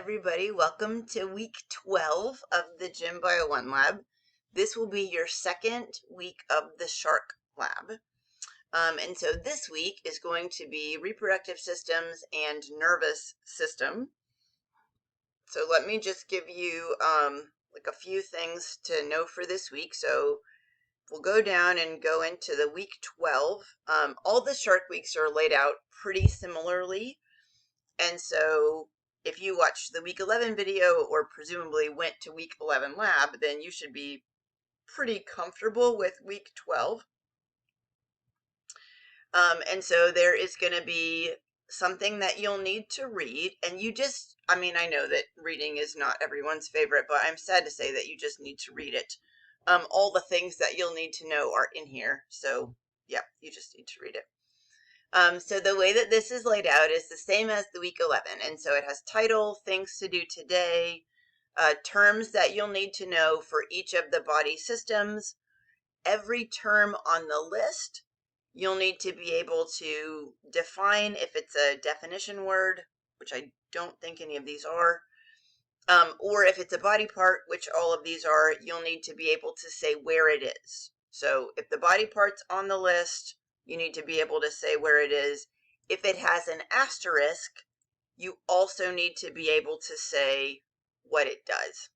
everybody. Welcome to week 12 of the Gym Bio 1 lab. This will be your second week of the shark lab. And so this week is going to be reproductive systems and nervous system. So let me just give you like a few things to know for this week. So we'll go down and go into the week 12. All the shark weeks are laid out pretty similarly. And so if you watched the week 11 video or presumably went to week 11 lab, then you should be pretty comfortable with week 12. And so there is going to be something that you'll need to read. And I know that reading is not everyone's favorite, but I'm sad to say that you just need to read it. All the things that you'll need to know are in here. So yeah, you just need to read it. So the way that this is laid out is the same as the week 11. And so it has title, things to do today, terms that you'll need to know for each of the body systems. Every term on the list, you'll need to be able to define if it's a definition word, which I don't think any of these are, or if it's a body part, which all of these are, you'll need to be able to say where it is. So if the body part's on the list, you need to be able to say where it is. If it has an asterisk, you also need to be able to say what it does.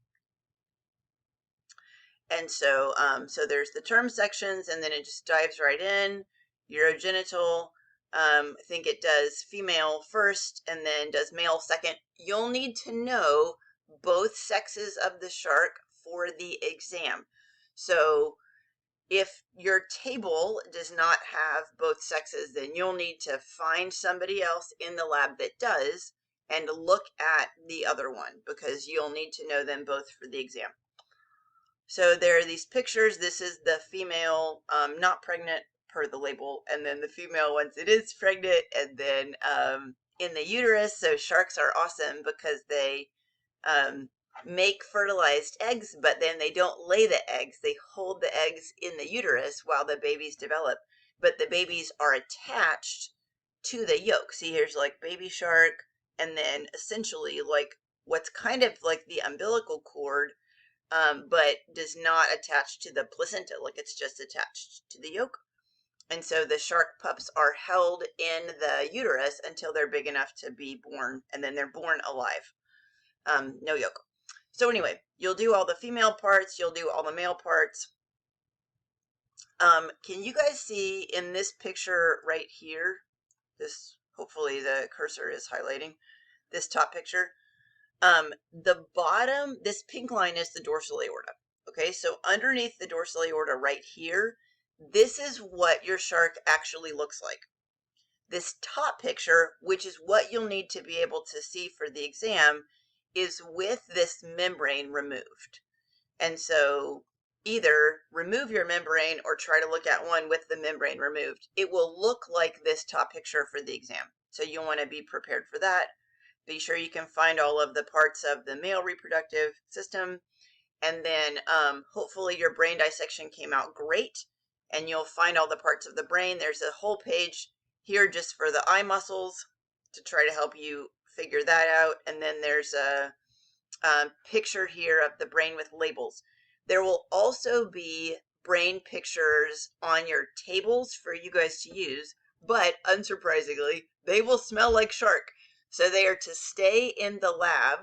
And so, so there's the term sections, and then it just dives right in. Urogenital, I think it does female first, and then does male second. You'll need to know both sexes of the shark for the exam. So if your table does not have both sexes, then you'll need to find somebody else in the lab that does and look at the other one, because you'll need to know them both for the exam. So there are these pictures. This is the female, not pregnant per the label, and then the female once it is pregnant, and then in the uterus. So sharks are awesome because they make fertilized eggs, but then they don't lay the eggs. They hold the eggs in the uterus while the babies develop, but the babies are attached to the yolk. See, here's like baby shark, and then essentially like what's kind of like the umbilical cord, but does not attach to the placenta, like it's just attached to the yolk. And so the shark pups are held in the uterus until they're big enough to be born, and then they're born alive. No yolk. So anyway, you'll do all the female parts, you'll do all the male parts. Can you guys see in this picture right here, this, hopefully the cursor is highlighting, this top picture, the bottom, this pink line is the dorsal aorta. Okay, so underneath the dorsal aorta right here, this is what your shark actually looks like. This top picture, which is what you'll need to be able to see for the exam, is with this membrane removed. And so either remove your membrane or try to look at one with the membrane removed. It will look like this top picture for the exam. So you'll want to be prepared for that. Be sure you can find all of the parts of the male reproductive system. And then hopefully your brain dissection came out great, and you'll find all the parts of the brain. There's a whole page here just for the eye muscles to try to help you figure that out. And then there's a picture here of the brain with labels. There will also be brain pictures on your tables for you guys to use, but unsurprisingly, they will smell like shark. So they are to stay in the lab,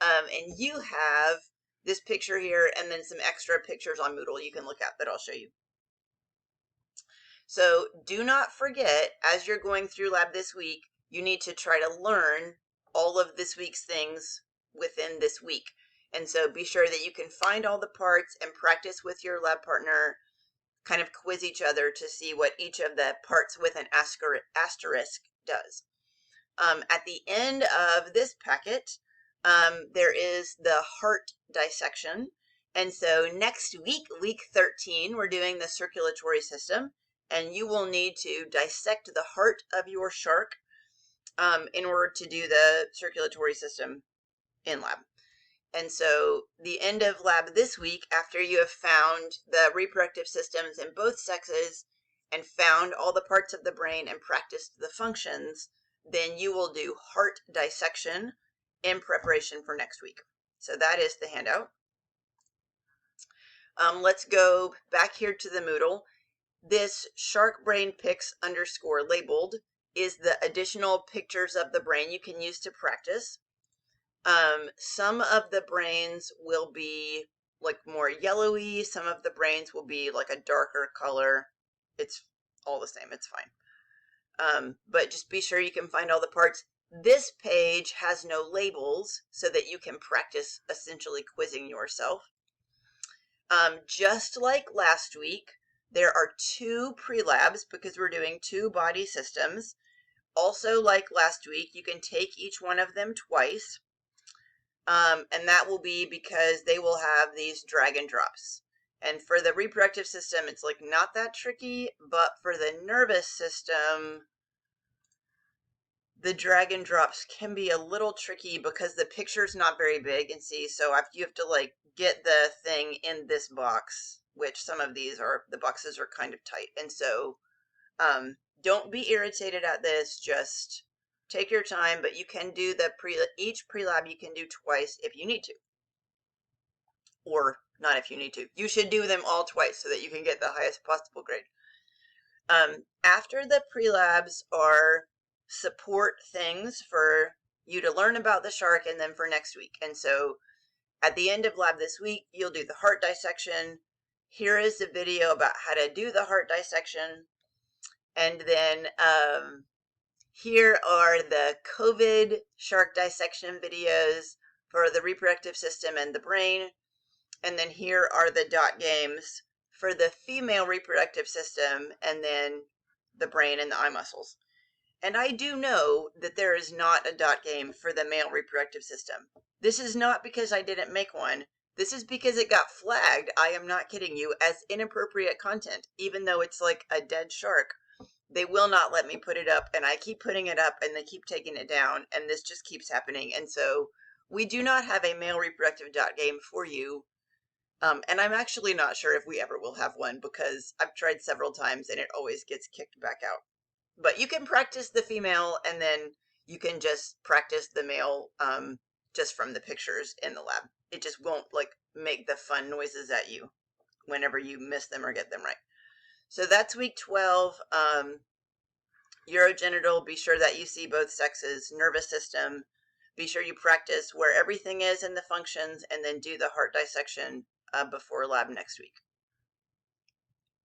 and you have this picture here and then some extra pictures on Moodle you can look at that I'll show you. So do not forget, as you're going through lab this week, you need to try to learn all of this week's things within this week. And so be sure that you can find all the parts and practice with your lab partner, kind of quiz each other to see what each of the parts with an asterisk does. At the end of this packet, there is the heart dissection. And so next week, week 13, we're doing the circulatory system, and you will need to dissect the heart of your shark in order to do the circulatory system in lab. And so the end of lab this week, after you have found the reproductive systems in both sexes and found all the parts of the brain and practiced the functions, then you will do heart dissection in preparation for next week. So that is the handout. Let's go back here to the Moodle. This shark brain pics underscore labeled is the additional pictures of the brain you can use to practice. Some of the brains will be like more yellowy. Some of the brains will be like a darker color. It's all the same. It's fine. But just be sure you can find all the parts. This page has no labels so that you can practice essentially quizzing yourself. Just like last week, there are 2 pre-labs because we're doing 2 body systems. Also, like last week, you can take each one of them twice. And that will be because they will have these drag and drops. And for the reproductive system, it's like not that tricky, but for the nervous system, the drag and drops can be a little tricky because the picture's not very big and see, so you have to like get the thing in this box, which some of these are, the boxes are kind of tight. And so don't be irritated at this, just take your time, but you can do each pre-lab you can do twice if you need to. Or not if you need to. You should do them all twice so that you can get the highest possible grade. After the pre-labs are support things for you to learn about the shark and then for next week. And so at the end of lab this week, you'll do the heart dissection. Here is the video about how to do the heart dissection. And then here are the COVID shark dissection videos for the reproductive system and the brain. And then here are the dot games for the female reproductive system and then the brain and the eye muscles. And I do know that there is not a dot game for the male reproductive system. This is not because I didn't make one. This is because it got flagged, I am not kidding you, as inappropriate content. Even though it's like a dead shark, they will not let me put it up, and I keep putting it up and they keep taking it down, and this just keeps happening. And so we do not have a male reproductive dot game for you. And I'm actually not sure if we ever will have one because I've tried several times and it always gets kicked back out. But you can practice the female and then you can just practice the male just from the pictures in the lab. It just won't like make the fun noises at you whenever you miss them or get them right. So that's week 12. Urogenital, be sure that you see both sexes. Nervous system, be sure you practice where everything is in the functions and then do the heart dissection before lab next week.